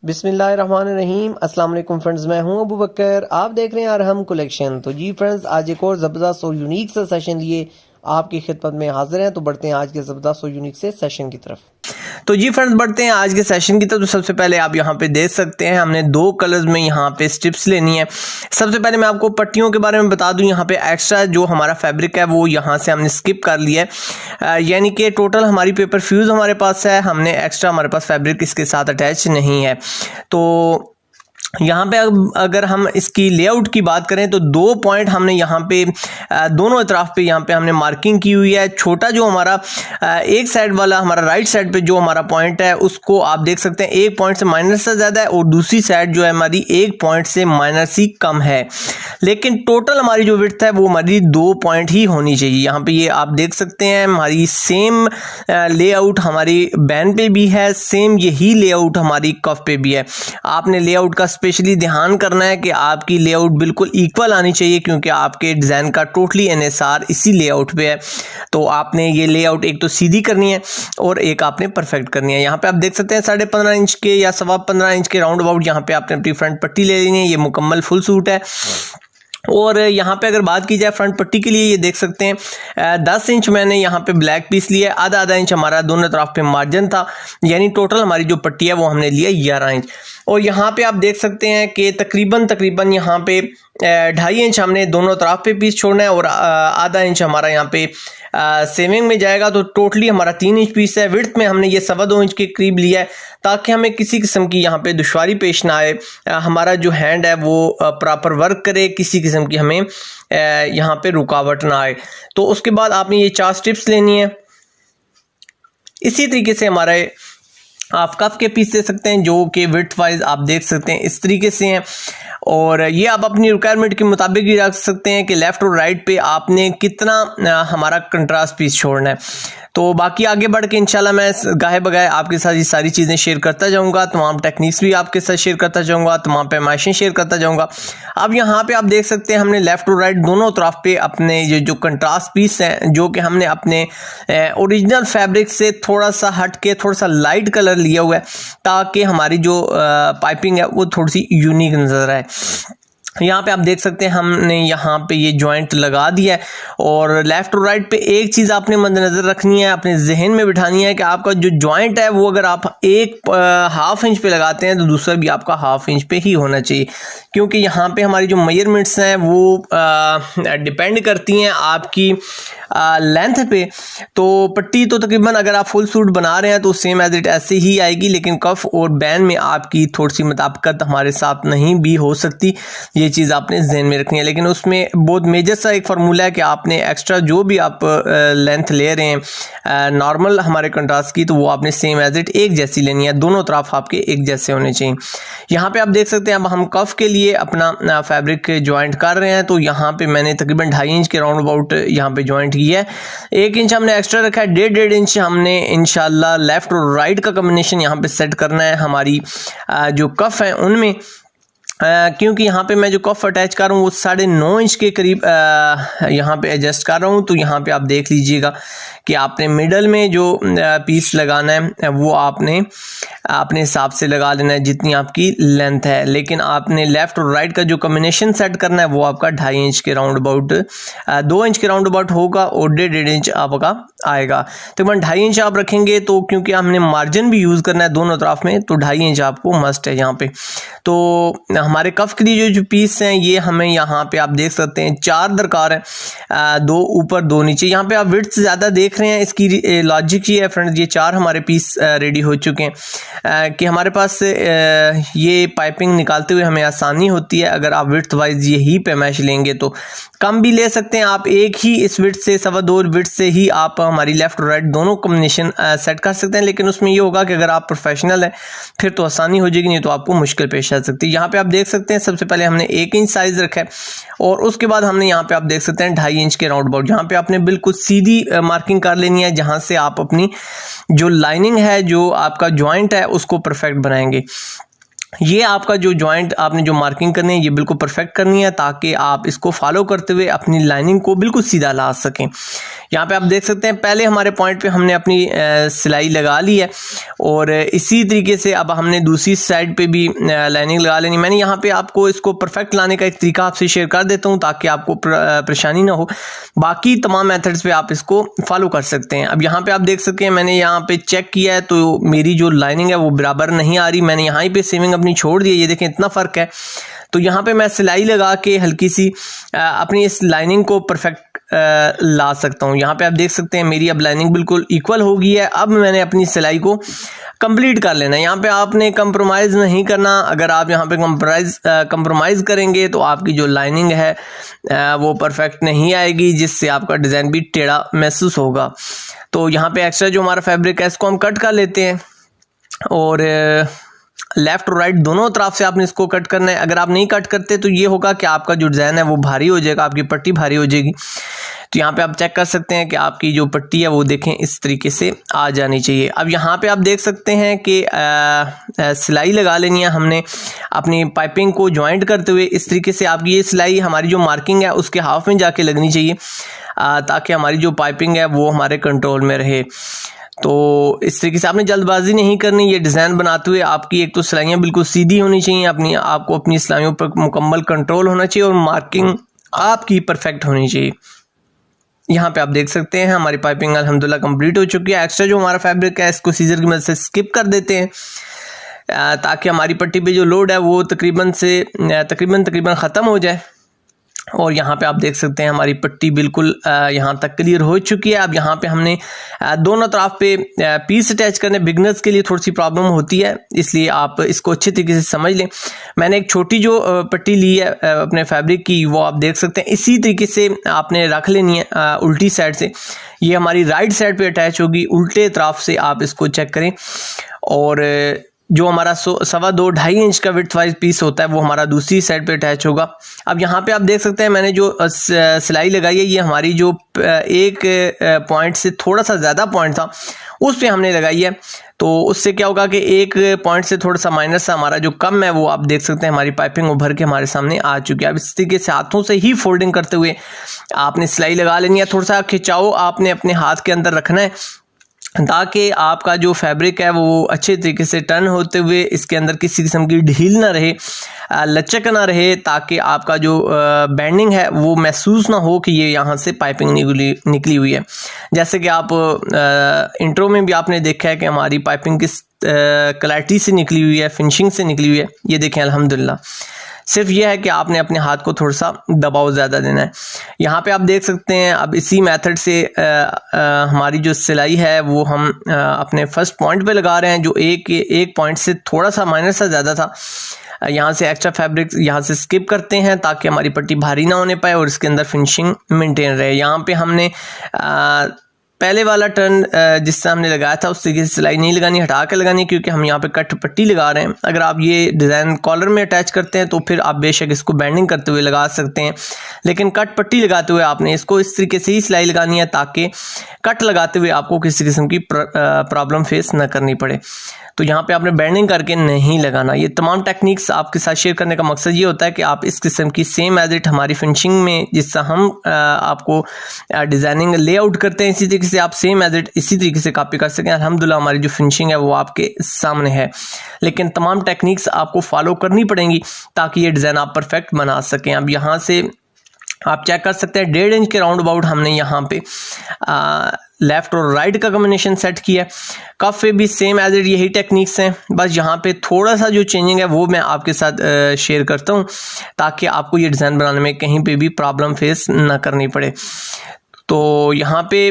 बिस्मिल्लाहिर्रहमानिर्रहीम। अस्सलाम वालेकुम फ्रेंड्स, मैं हूं अबू बकर। आप देख रहे हैं अरहम कलेक्शन। तो जी फ्रेंड्स, आज एक और ज़बरदस्त और यूनिक सा सेशन लिए आपकी खिदमत में हाजिर हैं। तो बढ़ते हैं आज के ज़बरदस्त और यूनिक से सेशन की तरफ। तो जी फ्रेंड्स, बढ़ते हैं आज के सेशन की तरफ। तो सबसे पहले आप यहाँ पे देख सकते हैं हमने दो कलर्स में यहाँ पे स्ट्रिप्स लेनी है। सबसे पहले मैं आपको पट्टियों के बारे में बता दूं। यहाँ पे एक्स्ट्रा जो हमारा फैब्रिक है वो यहाँ से हमने स्किप कर लिया है, यानी कि टोटल हमारी पेपर फ्यूज हमारे पास है, हमने एक्स्ट्रा हमारे पास फैब्रिक इसके साथ अटैच नहीं है। तो यहाँ पे अगर हम इसकी लेआउट की बात करें तो दो पॉइंट हमने यहाँ पे दोनों तरफ पे यहाँ पे हमने मार्किंग की हुई है। छोटा जो हमारा एक साइड वाला हमारा राइट साइड पे जो हमारा पॉइंट है उसको आप देख सकते हैं एक पॉइंट से माइनस से ज़्यादा है, और दूसरी साइड जो है हमारी एक पॉइंट से माइनस ही कम है। लेकिन टोटल हमारी जो विड्थ है वो हमारी 2 पॉइंट ही होनी चाहिए। यहाँ पे ये आप देख सकते हैं हमारी सेम लेआउट हमारी बैन पे भी है, सेम यही लेआउट हमारी कफ पे भी है। आपने लेआउट का स्पेशली ध्यान करना है कि आपकी लेआउट बिल्कुल इक्वल आनी चाहिए, क्योंकि आपके डिज़ाइन का टोटली एनएसआर इसी लेआउट पे है। तो आपने ये लेआउट एक तो सीधी करनी है और एक आपने परफेक्ट करनी है। यहाँ पे आप देख सकते हैं 15.5 इंच के या 15.25 इंच के राउंड अबाउट यहाँ पे आपने अपनी फ्रंट पट्टी ले लेनी है। ये मुकम्मल फुल सूट है। और यहाँ पे अगर बात की जाए फ्रंट पट्टी के लिए, ये देख सकते हैं 10 इंच मैंने यहाँ पे ब्लैक पीस लिया है, आधा इंच हमारा दोनों तरफ पे मार्जिन था, यानी टोटल हमारी जो पट्टी है वो हमने लिया 11 इंच। और यहाँ पे आप देख सकते हैं कि तकरीबन यहाँ पे 2.5 इंच हमने दोनों तरफ पे पीस छोड़ना है, और आधा इंच हमारा यहाँ पे सेविंग में जाएगा। तो टोटली हमारा 3 इंच पीस है। विड्थ में हमने ये 2.25 इंच के करीब लिया है, ताकि हमें किसी किस्म की यहाँ पे दुश्वारी पेश ना आए, हमारा जो हैंड है वो प्रॉपर वर्क करे, किसी किस्म की हमें यहाँ पे रुकावट ना आए। तो उसके बाद आपने ये 4 स्ट्रिप्स लेनी है। इसी तरीके से हमारे आप कफ के पीस दे सकते हैं, जो कि विड्थ वाइज आप देख सकते हैं इस तरीके से हैं। और ये आप अपनी रिक्वायरमेंट के मुताबिक ही रख सकते हैं कि लेफ़्ट और राइट पे आपने कितना हमारा कंट्रास्ट पीस छोड़ना है। तो बाकी आगे बढ़ के इंशाल्लाह मैं गाहे बगाए आपके साथ ये सारी चीज़ें शेयर करता जाऊंगा, तमाम टेक्निक्स भी आपके साथ शेयर करता जाऊंगा, तमाम पैमाइशें शेयर करता जाऊंगा। अब यहाँ पे आप देख सकते हैं हमने लेफ़्ट और राइट दोनों तरफ पे अपने ये जो कंट्रास्ट पीस हैं, जो कि हमने अपने ओरिजिनल फैब्रिक से थोड़ा सा हट के थोड़ा सा लाइट कलर लिया हुआ है, ताकि हमारी जो पाइपिंग है वो थोड़ी सी यूनिक नज़र आए। यहाँ पे आप देख सकते हैं हमने यहाँ पे ये जॉइंट लगा दिया है। और लेफ़्ट और राइट पे एक चीज़ आपने मद्देनज़र रखनी है, अपने जहन में बिठानी है कि आपका जो जॉइंट है वो अगर आप एक हाफ इंच पे लगाते हैं तो दूसरा भी आपका हाफ इंच पे ही होना चाहिए, क्योंकि यहाँ पे हमारी जो मेजरमेंट्स हैं वो डिपेंड करती हैं आपकी लेंथ पे। तो पट्टी तो तकरीबन अगर आप फुल सूट बना रहे हैं तो सेम एज इट ऐसे ही आएगी, लेकिन कफ और बैन में आपकी थोड़ी सी मुताबिकत हमारे साथ नहीं भी हो सकती। ये चीज़ आपने जहन में रखनी है। लेकिन उसमें बहुत मेजर सा एक फार्मूला है कि आपने एक्स्ट्रा जो भी आप लेंथ ले रहे हैं नॉर्मल हमारे कंट्रास्ट की, तो वो आपने सेम एज इट एक जैसी लेनी है, दोनों तरफ आपके एक जैसे होने चाहिए। यहाँ पे आप देख सकते हैं अब हम कफ के लिए अपना फैब्रिक ज्वाइंट कर रहे हैं। तो यहाँ पे मैंने तकरीबन 2.5 इंच के राउंड अबाउट यहाँ पे ज्वाइंट किया है। 1 इंच हमने एक्स्ट्रा रखा है, 1.5 इंच हमने इंशाल्लाह लेफ्ट और राइट का कॉम्बिनेशन यहाँ पे सेट करना है हमारी जो कफ है उनमें, क्योंकि यहाँ पे मैं जो कफ अटैच कर रहा हूँ वो 9.5 इंच के करीब यहाँ पे एडजस्ट कर रहा हूँ। तो यहाँ पे आप देख लीजिएगा कि आपने मिडल में जो पीस लगाना है वो आपने अपने हिसाब से लगा लेना है जितनी आपकी लेंथ है, लेकिन आपने लेफ़्ट और राइट का जो कॉम्बिनेशन सेट करना है वो आपका 2.5 इंच के राउंड अबाउट 2 इंच के राउंड अबाउट होगा, और 1.5 इंच आपका आएगा। तकरीबन 2.5 इंच आप रखेंगे, तो क्योंकि हमने मार्जिन भी यूज़ करना है दोनों तरफ में, तो 2.5 इंच आपको मस्ट है यहाँ पे। तो हमारे कफ के लिए जो पीस हैं ये हमें यहाँ पे आप देख सकते हैं 4 दरकार है, 2 ऊपर 2 नीचे। यहाँ पे आप विड्थ से ज़्यादा देख रहे हैं, इसकी लॉजिक ये है फ्रेंड्स, ये 4 हमारे पीस रेडी हो चुके हैं कि हमारे पास ये पाइपिंग निकालते हुए हमें आसानी होती है। अगर आप विड्थ वाइज यही पैमाइश लेंगे तो कम भी ले सकते हैं आप, एक ही इस विड्थ से 2.25 विड्थ से ही आप हमारी लेफ़्ट और राइट दोनों कॉम्बिनेशन सेट कर सकते हैं। लेकिन उसमें ये होगा कि अगर आप प्रोफेशनल हैं फिर तो आसानी हो जाएगी, नहीं तो आपको मुश्किल पेश आ सकती है। यहाँ पे आप देख सकते हैं सबसे पहले हमने 1 इंच साइज रखा है, और उसके बाद हमने यहाँ पे आप देख सकते हैं 2.5 इंच के राउंड अबाउट। यहाँ पे आपने बिल्कुल सीधी मार्किंग कर लेनी है, जहाँ से आप अपनी जो लाइनिंग है, जो आपका जॉइंट है, उसको परफेक्ट बनाएंगे। ये आपका जो जॉइंट आपने जो मार्किंग करनी है ये बिल्कुल परफेक्ट करनी है, ताकि आप इसको फॉलो करते हुए अपनी लाइनिंग को बिल्कुल सीधा ला सकें। यहाँ पे आप देख सकते हैं पहले हमारे पॉइंट पे हमने अपनी सिलाई लगा ली है, और इसी तरीके से अब हमने दूसरी साइड पे भी लाइनिंग लगा लेनी। मैंने यहाँ पे आपको इसको परफेक्ट लाने का एक तरीका आपसे शेयर कर देता हूँ ताकि आपको परेशानी ना हो। बाकी तमाम मेथड्स पे आप इसको फॉलो कर सकते हैं। अब यहाँ पे आप देख सकते हैं मैंने यहाँ पे चेक किया है तो मेरी जो लाइनिंग है वो बराबर नहीं आ रही। मैंने यहाँ पे सीमिंग अपनी छोड़ दी है, ये देखें इतना फ़र्क है। तो यहाँ पे मैं सिलाई लगा के हल्की सी अपनी इस लाइनिंग को परफेक्ट ला सकता हूँ। यहाँ पे आप देख सकते हैं मेरी अब लाइनिंग बिल्कुल इक्वल हो गई है। अब मैंने अपनी सिलाई को कंप्लीट कर लेना है। यहाँ पे आपने कंप्रोमाइज़ नहीं करना। अगर आप यहाँ पे कंप्रोमाइज़ करेंगे तो आपकी जो लाइनिंग है वो परफेक्ट नहीं आएगी, जिससे आपका डिज़ाइन भी टेढ़ा महसूस होगा। तो यहाँ पे एक्स्ट्रा जो हमारा फैब्रिक है इसको हम कट कर लेते हैं, और लेफ़्ट और राइट दोनों तरफ से आपने इसको कट करना है। अगर आप नहीं कट करते तो ये होगा कि आपका जो डिज़ाइन है वो भारी हो जाएगा, आपकी पट्टी भारी हो जाएगी। तो यहाँ पे आप चेक कर सकते हैं कि आपकी जो पट्टी है वो देखें इस तरीके से आ जानी चाहिए। अब यहाँ पे आप देख सकते हैं कि सिलाई लगा लेनी है हमने अपनी पाइपिंग को जॉइंट करते हुए। इस तरीके से आपकी ये सिलाई हमारी जो मार्किंग है उसके हाफ में जाके लगनी चाहिए, ताकि हमारी जो पाइपिंग है वो हमारे कंट्रोल में रहे। तो इस तरीके से आपने जल्दबाजी नहीं करनी। ये डिज़ाइन बनाते हुए आपकी एक तो सिलाइयाँ बिल्कुल सीधी होनी चाहिए, आपको अपनी सिलाइयों पर मुकम्मल कंट्रोल होना चाहिए, और मार्किंग आपकी परफेक्ट होनी चाहिए। यहाँ पे आप देख सकते हैं हमारी पाइपिंग अल्हम्दुलिल्लाह कंप्लीट हो चुकी है। एक्स्ट्रा जो हमारा फैब्रिक है इसको सीजर की मदद से स्किप कर देते हैं, ताकि हमारी पट्टी पे जो लोड है वो तकरीबन ख़त्म हो जाए। और यहाँ पे आप देख सकते हैं हमारी पट्टी बिल्कुल यहाँ तक क्लियर हो चुकी है। अब यहाँ पे हमने दोनों तरफ पे पीस अटैच करने। बिगनर्स के लिए थोड़ी सी प्रॉब्लम होती है, इसलिए आप इसको अच्छे तरीके से समझ लें। मैंने एक छोटी जो पट्टी ली है अपने फैब्रिक की, वो आप देख सकते हैं इसी तरीके से आपने रख लेनी है उल्टी साइड से। ये हमारी राइट साइड पे अटैच होगी, उल्टे तरफ से आप इसको चेक करें। और जो हमारा 2.25 इंच का विड्थ वाइज पीस होता है वो हमारा दूसरी साइड पे अटैच होगा। अब यहाँ पे आप देख सकते हैं मैंने जो सिलाई लगाई है ये हमारी जो एक पॉइंट से थोड़ा सा ज़्यादा पॉइंट था उस पे हमने लगाई है। तो उससे क्या होगा कि एक पॉइंट से थोड़ा सा माइनस सा हमारा जो कम है वो आप देख सकते हैं हमारी पाइपिंग उभर के हमारे सामने आ चुकी है। अब इस तरीके से हाथों से ही फोल्डिंग करते हुए आपने सिलाई लगा लेनी है। थोड़ा सा खिंचाव आपने अपने हाथ के अंदर रखना है, ताकि आपका जो फैब्रिक है वो अच्छे तरीके से टर्न होते हुए इसके अंदर किसी किस्म की ढील ना रहे, लचक ना रहे, ताकि आपका जो बेंडिंग है वो महसूस ना हो कि ये यहाँ से पाइपिंग निकली हुई है। जैसे कि आप इंट्रो में भी आपने देखा है कि हमारी पाइपिंग किस क्लैरिटी से निकली हुई है, फिनिशिंग से निकली हुई है। ये देखें अल्हम्दुलिल्लाह। सिर्फ यह है कि आपने अपने हाथ को थोड़ा सा दबाव ज़्यादा देना है। यहाँ पे आप देख सकते हैं अब इसी मेथड से हमारी जो सिलाई है वो हम अपने फर्स्ट पॉइंट पे लगा रहे हैं, जो एक पॉइंट से थोड़ा सा माइनस सा ज़्यादा था। यहाँ से एक्स्ट्रा फैब्रिक यहाँ से स्किप करते हैं ताकि हमारी पट्टी भारी ना होने पाए और इसके अंदर फिनिशिंग मेंटेन रहे। यहाँ पे हमने पहले वाला टर्न जिससे हमने लगाया था उस तरीके से सिलाई नहीं लगानी, हटा के लगानी, क्योंकि हम यहाँ पे कट पट्टी लगा रहे हैं। अगर आप ये डिज़ाइन कॉलर में अटैच करते हैं तो फिर आप बेशक इसको बेंडिंग करते हुए लगा सकते हैं, लेकिन कट पट्टी लगाते हुए आपने इसको इस तरीके से ही सिलाई लगानी है ताकि कट लगाते हुए आपको किसी किस्म की प्रॉब्लम फेस ना करनी पड़े। तो यहाँ पे आपने बेंडिंग करके नहीं लगाना। ये तमाम टेक्निक्स आपके साथ शेयर करने का मकसद ये होता है कि आप इस किस्म की सेम एज इट हमारी फिनिशिंग में जिससे हम आपको डिज़ाइनिंग लेआउट करते हैं इसी तरीके से आप सेम एज इट इसी तरीके से कॉपी कर सकें। अल्हम्दुलिल्लाह हमारी जो फिनिशिंग है वो आपके सामने है, लेकिन तमाम टेक्निक्स आपको फॉलो करनी पड़ेंगी ताकि ये डिज़ाइन आप परफेक्ट बना सकें। अब यहाँ से आप चेक कर सकते हैं 1.5 इंच के राउंड अबाउट हमने यहाँ पे लेफ़्ट और राइट का कॉम्बिनेशन सेट किया है। कफ पे भी सेम एज इट यही टेक्निक्स हैं, बस यहाँ पे थोड़ा सा जो चेंजिंग है वो मैं आपके साथ शेयर करता हूँ ताकि आपको ये डिज़ाइन बनाने में कहीं पे भी प्रॉब्लम फेस ना करनी पड़े। तो यहाँ पे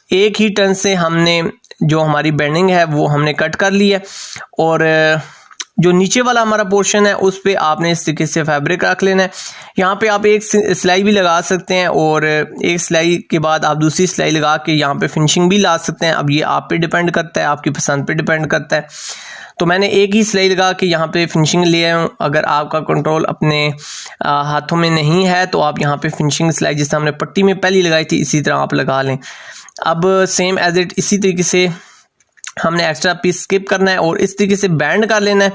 एक ही टर्न से हमने जो हमारी बेंडिंग है वो हमने कट कर ली है, और जो नीचे वाला हमारा पोर्शन है उस पे आपने इस तरीके से फैब्रिक रख लेना है। यहाँ पे आप एक सिलाई भी लगा सकते हैं और एक सिलाई के बाद आप दूसरी सिलाई लगा के यहाँ पे फिनिशिंग भी ला सकते हैं। अब ये आप पे डिपेंड करता है, आपकी पसंद पे डिपेंड करता है। तो मैंने एक ही सिलाई लगा के यहाँ पे फिनिशिंग ले आया हूँ। अगर आपका कंट्रोल अपने हाथों में नहीं है तो आप यहाँ पे फिनिशिंग सिलाई जिस हमने पट्टी में पहली लगाई थी इसी तरह आप लगा लें। अब सेम एज इट इसी तरीके से हमने एक्स्ट्रा पीस स्किप करना है और इस तरीके से बैंड कर लेना है।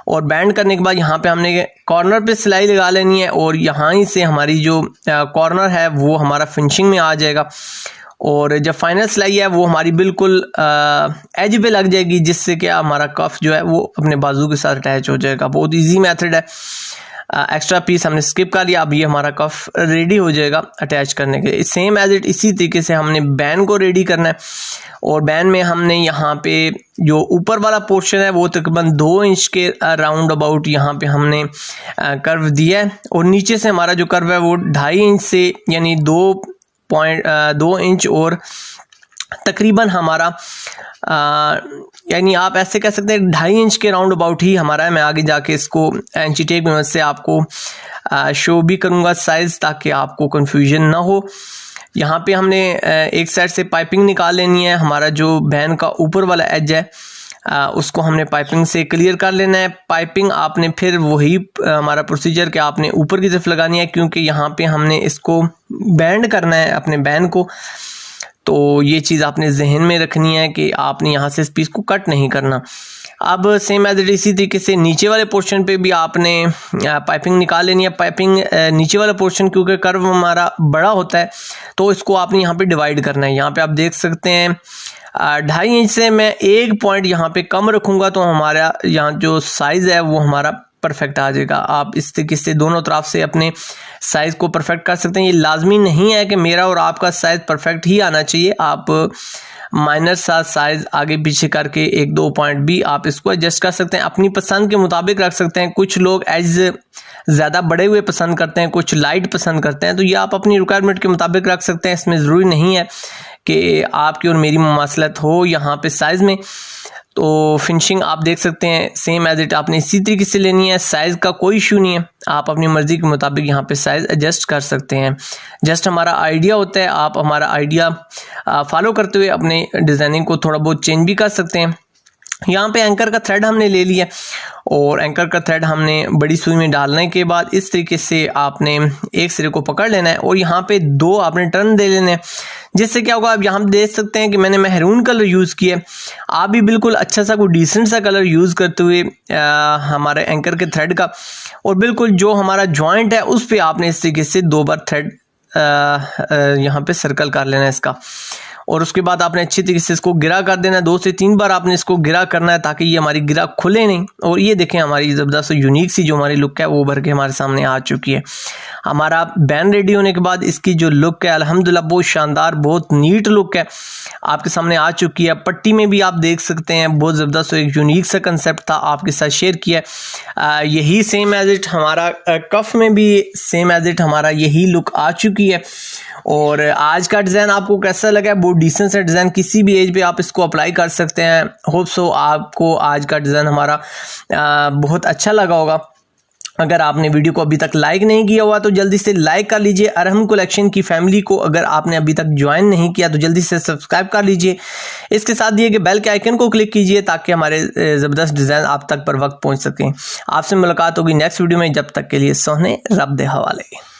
और बैंड करने के बाद यहाँ पे हमने कॉर्नर पे सिलाई लगा लेनी है और यहाँ ही से हमारी जो कॉर्नर है वो हमारा फिनिशिंग में आ जाएगा। और जब फाइनल सिलाई है वो हमारी बिल्कुल एज पे लग जाएगी, जिससे कि हमारा कफ जो है वो अपने बाजू के साथ अटैच हो जाएगा। बहुत इजी मेथड है। एक्स्ट्रा पीस हमने स्किप कर लिया, अब ये हमारा कफ रेडी हो जाएगा अटैच करने के लिए। सेम एज इट इसी तरीके से हमने बैन को रेडी करना है। और बैन में हमने यहाँ पे जो ऊपर वाला पोर्शन है वो तकरीबन 2 इंच के राउंड अबाउट यहाँ पे हमने कर्व दिया है। और नीचे से हमारा जो कर्व है वो 2.5 इंच से यानी 2 इंच और तकरीबन हमारा यानी आप ऐसे कह सकते हैं 2.5 इंच के राउंड अबाउट ही हमारा है। मैं आगे जाके इसको इंची टेप की मदद से आपको शो भी करूँगा साइज़, ताकि आपको कंफ्यूजन ना हो। यहाँ पे हमने एक साइड से पाइपिंग निकाल लेनी है। हमारा जो बैन का ऊपर वाला एज है उसको हमने पाइपिंग से क्लियर कर लेना है। पाइपिंग आपने फिर वही हमारा प्रोसीजर कि आपने ऊपर की तरफ लगानी है, क्योंकि यहाँ पे हमने इसको बैंड करना है अपने बैन को। तो ये चीज़ आपने जहन में रखनी है कि आपने यहाँ से इस पीस को कट नहीं करना। अब सेम एज इट इसी तरीके से नीचे वाले पोर्शन पे भी आपने पाइपिंग निकाल लेनी है। पाइपिंग नीचे वाला पोर्शन क्योंकि कर्व हमारा बड़ा होता है तो इसको आपने यहाँ पे डिवाइड करना है। यहाँ पे आप देख सकते हैं 2.5 इंच से मैं 1 पॉइंट यहाँ पे कम रखूँगा तो हमारा यहाँ जो साइज़ है वो हमारा परफेक्ट आ जाएगा। आप इस तरीके से दोनों तरफ से अपने साइज़ को परफेक्ट कर सकते हैं। ये लाजमी नहीं है कि मेरा और आपका साइज़ परफेक्ट ही आना चाहिए। आप माइनर सा साइज़ आगे पीछे करके 1-2 पॉइंट भी आप इसको एडजस्ट कर सकते हैं, अपनी पसंद के मुताबिक रख सकते हैं। कुछ लोग एज ज़्यादा बड़े हुए पसंद करते हैं, कुछ लाइट पसंद करते हैं, तो ये आप अपनी रिक्वायरमेंट के मुताबिक रख सकते हैं। इसमें ज़रूरी नहीं है कि आपकी और मेरी मुमासलत हो यहाँ पे साइज़ में। तो फिनिशिंग आप देख सकते हैं सेम एज इट आपने इसी तरीके से लेनी है। साइज़ का कोई इशू नहीं है, आप अपनी मर्ज़ी के मुताबिक यहाँ पे साइज़ एडजस्ट कर सकते हैं। जस्ट हमारा आइडिया होता है, आप हमारा आइडिया फॉलो करते हुए अपने डिज़ाइनिंग को थोड़ा बहुत चेंज भी कर सकते हैं। यहाँ पे एंकर का थ्रेड हमने ले लिया और एंकर का थ्रेड हमने बड़ी सुई में डालने के बाद इस तरीके से आपने एक सिरे को पकड़ लेना है और यहाँ पे 2 आपने टर्न दे लेने हैं, जिससे क्या होगा। आप यहाँ देख सकते हैं कि मैंने महरून कलर यूज़ किया। आप भी बिल्कुल अच्छा सा कोई डिसेंट सा कलर यूज़ करते हुए हमारे एंकर के थ्रेड का और बिल्कुल जो हमारा जॉइंट है उस पर आपने इस तरीके से 2 बार थ्रेड यहाँ पे सर्कल कर लेना है इसका। और उसके बाद आपने अच्छी तरीके से इसको गिरा कर देना है। 2 से 3 बार आपने इसको गिरा करना है ताकि ये हमारी गिरा खुले नहीं। और ये देखें हमारी ज़बरदस्त यूनिक सी जो हमारी लुक है वो भर के हमारे सामने आ चुकी है। हमारा बैन रेडी होने के बाद इसकी जो लुक है अल्हम्दुलिल्लाह बहुत शानदार, बहुत नीट लुक है आपके सामने आ चुकी है। पट्टी में भी आप देख सकते हैं बहुत ज़बरदस्त एक यूनिक सा कंसेप्ट था, आपके साथ शेयर किया। यही सेम एज इट हमारा कफ में भी सेम एज इट हमारा यही लुक आ चुकी है। और आज का डिज़ाइन आपको कैसा लगा? बहुत डिसेंट सा डिज़ाइन, किसी भी एज पे आप इसको अप्लाई कर सकते हैं। होप सो आपको आज का डिज़ाइन हमारा बहुत अच्छा लगा होगा। अगर आपने वीडियो को अभी तक लाइक नहीं किया हुआ तो जल्दी से लाइक कर लीजिए। अरहम कलेक्शन की फैमिली को अगर आपने अभी तक ज्वाइन नहीं किया तो जल्दी से सब्सक्राइब कर लीजिए। इसके साथ दिए गए बेल के आइकन को क्लिक कीजिए ताकि हमारे ज़बरदस्त डिज़ाइन आप तक पर वक्त पहुंच सकें। आपसे मुलाकात होगी नेक्स्ट वीडियो में, जब तक के लिए सोहने रब दे हवाले।